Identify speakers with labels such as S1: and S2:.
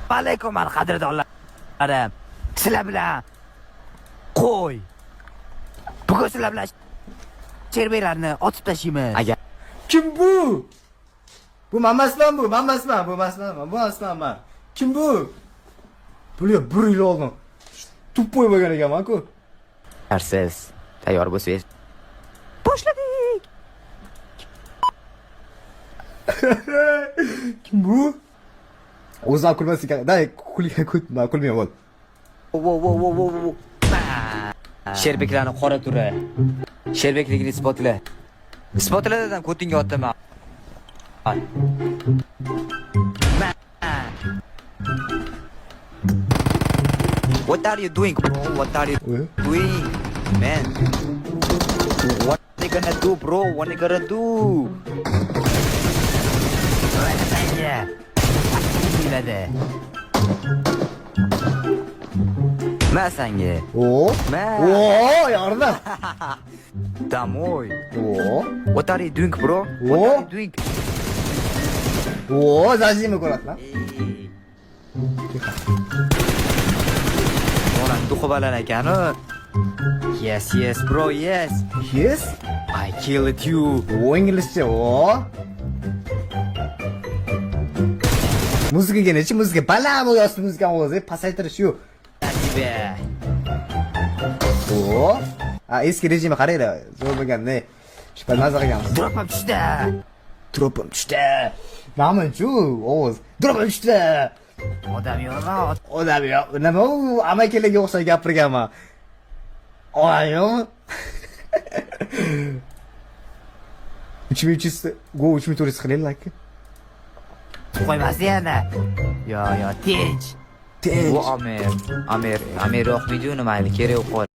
S1: Alaykum qadrdonlarim. Sizlar bilan qo'y. Bugun sizlar bilan sherbeklarni otib tashlaymiz. Agar
S2: Kim bu? Bu mamasman bu, mamasman, bu mamasman men. Kim bu? Bular 1 yil oldin. Tuppoy bo'lgan ekanman-ku.
S1: siz tayyor bo'lsangiz boshladik.
S2: Kim bu? O'zim kulmas ekan. Day, kulmayman bo'l.
S1: Vo. Sherbeklarning qora turi. Sherbekligini isbotla. Isbotla dedim, ko'tingga otdim. What are you doing, bro? What are you doing, man? What are you gonna do, bro? What are you gonna do? Masanga.
S2: Yordam.
S1: Домой.
S2: O.
S1: What are you doing, bro? What are you doing?
S2: Zajimi ko'radi lan.
S1: Ona duxobalar ekanu. Yes, bro, yes.
S2: Yes?
S1: I killed you.
S2: İngilizce o. Muzikaga nechi muzika baland bo'lyapti, muzika ovozi pasaytirish yo'q.
S1: Be.
S2: O. Eski rejimga qaranglar. Zo'r bo'lganda shunday maza qilganmiz.
S1: Dropam tushdi.
S2: Namunchu ovoz. Dropam tushdi.
S1: Odam yo'q.
S2: Nima u amakilarga o'xshab gapirganman. Ayo. 3300 go 3400 qilaylik.
S1: Qo'ymasdi yana. Yo, tinch. Bu Amir yo'qmidi uni mayli, kerak yo'q.